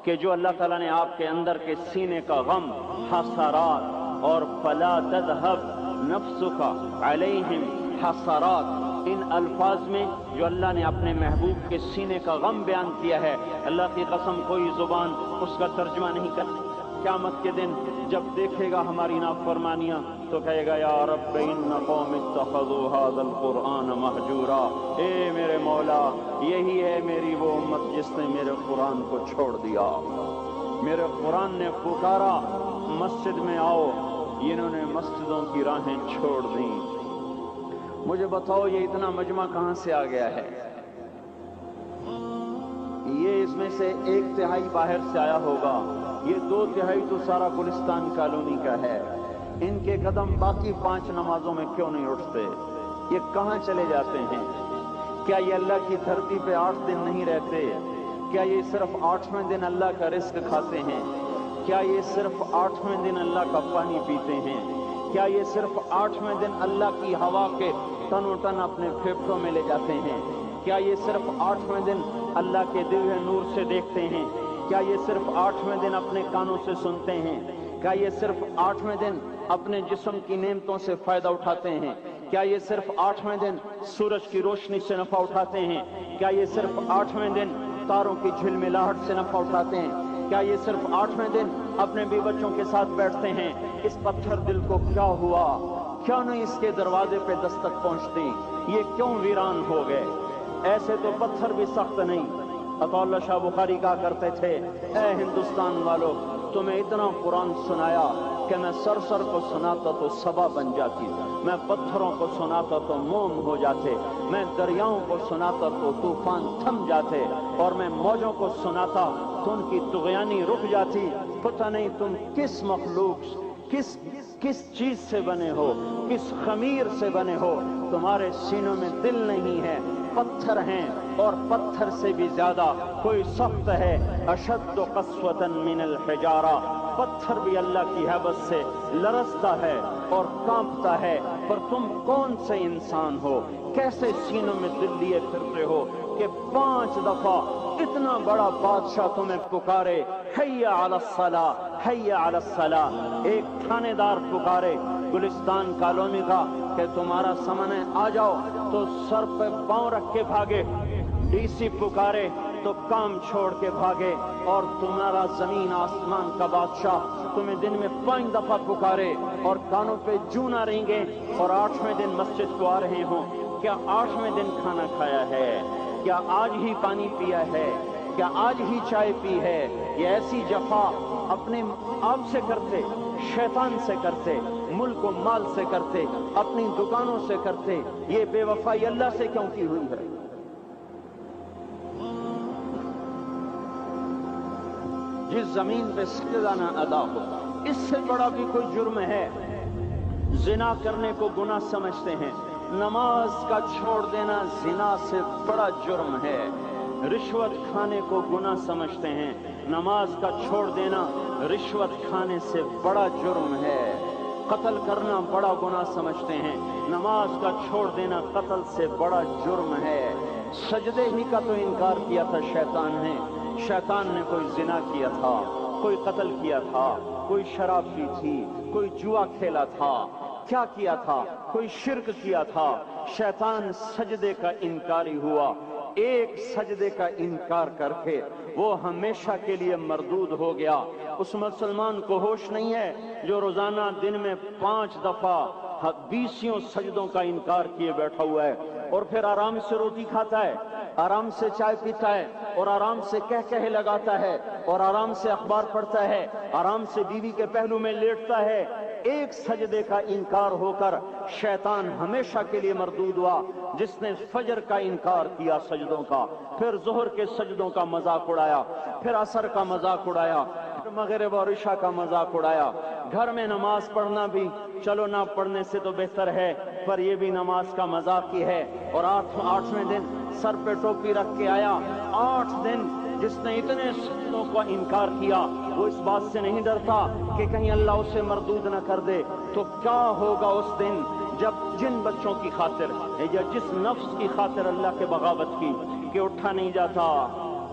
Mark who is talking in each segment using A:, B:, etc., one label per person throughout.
A: کہ جو اللہ تعالیٰ نے آپ کے اندر کے سینے کا غم، حسرات اور فلا تذهب نفسک علیہم حسرات، ان الفاظ میں جو اللہ نے اپنے محبوب کے سینے کا غم بیان کیا ہے، اللہ کی قسم کوئی زبان اس کا ترجمہ نہیں کرتی۔ قیامت کے دن جب دیکھے گا ہماری نافرمانیاں تو کہے گا یا رب ان قوم اتخذوا هذا القرآن مہجورا، اے میرے مولا یہی ہے میری وہ امت جس نے میرے قرآن کو چھوڑ دیا۔ میرے قرآن نے پکارا مسجد میں آؤ، انہوں نے مسجدوں کی راہیں چھوڑ دیں۔ مجھے بتاؤ یہ اتنا مجمع کہاں سے آ گیا ہے؟ یہ اس میں سے 1/3 باہر سے آیا ہوگا، یہ 2/3 تو سارا گلستان کالونی کا ہے۔ ان کے قدم باقی 5 نمازوں میں کیوں نہیں اٹھتے؟ یہ کہاں چلے جاتے ہیں؟ کیا یہ اللہ کی دھرتی پہ 8 دن نہیں رہتے؟ کیا یہ صرف 8ویں دن اللہ کا رزق کھاتے ہیں؟ کیا یہ صرف 8ویں دن اللہ کا پانی پیتے ہیں؟ کیا یہ صرف 8ویں دن اللہ کی ہوا کے تن و ٹن اپنے پھیپھڑوں میں لے جاتے ہیں؟ کیا یہ صرف 8ویں دن اللہ کے دل نور سے دیکھتے ہیں؟ کیا یہ صرف 8ویں دن اپنے کانوں سے سنتے ہیں؟ کیا یہ صرف 8ویں دن اپنے جسم کی نعمتوں سے فائدہ اٹھاتے ہیں؟ کیا یہ صرف 8ویں دن سورج کی روشنی سے نفع اٹھاتے ہیں؟ کیا یہ صرف 8ویں دن تاروں کی جھلملاہٹ سے نفع اٹھاتے ہیں؟ کیا یہ صرف 8ویں دن اپنے بیوی بچوں کے ساتھ بیٹھتے ہیں؟ اس پتھر دل کو کیا ہوا؟ کیا نہیں اس کے دروازے پہ دستک پہنچتی؟ یہ کیوں ویران ہو گئے؟ ایسے تو پتھر بھی سخت نہیں۔ عطا اللہ شاہ بخاری کہا کرتے تھے اے ہندوستان والو، تمہیں اتنا قرآن سنایا کہ میں سر کو سناتا تو صبا بن جاتی، میں پتھروں کو سناتا تو موم ہو جاتے، میں دریاؤں کو سناتا تو طوفان تھم جاتے، اور میں موجوں کو سناتا تو ان کی طغیانی رک جاتی۔ پتہ نہیں تم کس مخلوق، کس چیز سے بنے ہو، کس خمیر سے بنے ہو، تمہارے سینوں میں دل نہیں ہے، پتھر ہیں، اور پتھر سے بھی زیادہ کوئی سخت ہے۔ اشد قسوة من الحجارہ، پتھر بھی اللہ کی ہیبت سے لرزتا ہے اور کانپتا ہے، پر تم کون سے انسان ہو، کیسے سینوں میں دل لیے پھرتے ہو کہ 5 دفعہ اتنا بڑا بادشاہ تمہیں پکارے حی علی الصلاۃ حی علی الصلاۃ، ایک تھانے دار پکارے گلستان کالونی کا کہ تمہارا سمن ہے آ جاؤ تو سر پہ پاؤں رکھ کے بھاگے، ڈی سی پکارے تو کام چھوڑ کے بھاگے، اور تمہارا زمین آسمان کا بادشاہ تمہیں دن میں 5 دفعہ پکارے اور کانوں پہ جوں نہ رینگے، اور 8ویں دن مسجد کو آ رہے ہوں۔ کیا 8ویں دن کھانا کھایا ہے؟ کیا آج ہی پانی پیا ہے؟ کیا آج ہی چائے پی ہے؟ یہ ایسی جفا اپنے آپ سے کرتے، شیطان سے کرتے، ملک و مال سے کرتے، اپنی دکانوں سے کرتے، یہ بے وفائی اللہ سے کیوں کی ہوئی ہے؟ جس زمین پہ سجدہ نہ ادا ہو، اس سے بڑا بھی کوئی جرم ہے؟ زنا کرنے کو گناہ سمجھتے ہیں، نماز کا چھوڑ دینا زنا سے بڑا جرم ہے۔ رشوت کھانے کو گناہ سمجھتے ہیں، نماز کا چھوڑ دینا رشوت کھانے سے بڑا جرم ہے۔ قتل کرنا بڑا گناہ سمجھتے ہیں، نماز کا چھوڑ دینا قتل سے بڑا جرم ہے۔ سجدے ہی کا تو انکار کیا تھا شیطان نے کوئی زنا کیا تھا، کوئی قتل کیا تھا، کوئی شراب پی تھی، کوئی جوا کھیلا تھا، کیا کیا تھا؟ کوئی شرک کیا تھا۔ شیطان سجدے کا انکاری ہوا، ایک سجدے کا انکار کر کے وہ ہمیشہ کے لیے مردود ہو گیا۔ اس مسلمان کو ہوش نہیں ہے جو روزانہ دن میں 5 دفعہ 20 سجدوں کا انکار کیے بیٹھا ہوا ہے، اور پھر آرام سے روٹی کھاتا ہے، آرام سے چائے پیتا ہے، اور آرام سے کہہ لگاتا ہے، اور آرام سے اخبار پڑھتا ہے، آرام سے بیوی کے پہلو میں لیٹتا ہے۔ ایک سجدے کا انکار ہو کر شیطان ہمیشہ کے لیے مردود ہوا۔ جس نے فجر کا انکار کیا سجدوں کا، پھر ظہر کے سجدوں کا مذاق اڑایا، پھر عصر کا مذاق اڑایا، پھر مغرب اور عشاء کا مذاق اڑایا۔ گھر میں نماز پڑھنا بھی چلو نہ پڑھنے سے تو بہتر ہے، پر یہ بھی نماز کا مذاق ہی ہے۔ اور 8ویں دن سر پہ ٹوپی رکھ کے آیا۔ 8 دن جس نے اتنے سجدوں کا انکار کیا، وہ اس بات سے نہیں ڈرتا کہ کہیں اللہ اسے مردود نہ کر دے۔ تو کیا ہوگا اس دن جب جن بچوں کی خاطر یا جس نفس کی خاطر اللہ کے بغاوت کی کہ اٹھا نہیں جاتا،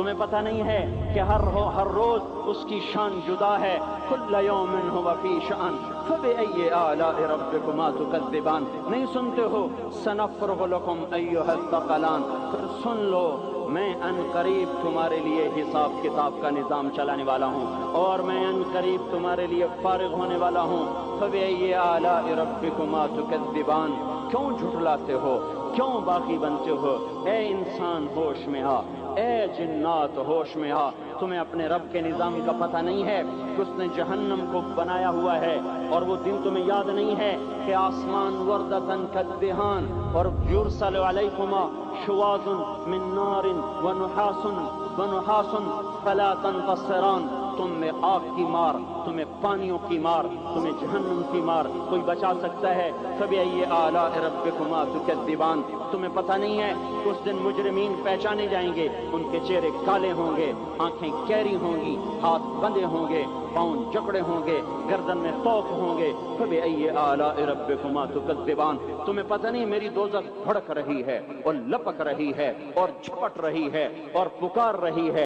A: تمہیں پتہ نہیں ہے کہ ہر روز اس کی شان جدا ہے. کل یوم هو فی شأن فبأی آلاء ربکما تکذبان. نہیں سنتے ہو سنفرغ لکم ایھا الثقلان. پھر سن لو میں ان قریب تمہارے لیے حساب کتاب کا نظام چلانے والا ہوں اور میں ان قریب تمہارے لیے فارغ ہونے والا ہوں. فبأی آلاء ربکما تکذبان. کیوں جھٹلاتے ہو, کیوں باقی بنتے ہو؟ اے انسان ہوش میں آ, اے جنات ہوش میں آ. تمہیں اپنے رب کے نظام کا پتہ نہیں ہے کہ اس نے جہنم کو بنایا ہوا ہے, اور وہ دن تمہیں یاد نہیں ہے کہ آسمان وردتن کالدہان اور یرسل علیکما شواظ من نار ونحاس فلا تنتصران. تم میں آگ کی مار, تمہیں پانیوں کی مار, تمہیں جہنم کی مار کوئی بچا سکتا ہے؟ فبأی آلاء ربکما تکذبان. تمہیں پتہ نہیں ہے کہ اس دن مجرمین پہچانے جائیں گے, ان کے چہرے کالے ہوں گے, آنکھیں کیری ہوں گی, ہاتھ بندھے ہوں گے, پاؤں جکڑے ہوں گے, گردن میں طوق ہوں گے. فبأی آلاء ربکما تکذبان. تمہیں پتہ نہیں میری دوزخ بھڑک رہی ہے اور لپک رہی ہے اور جھپٹ رہی ہے اور پکار رہی ہے.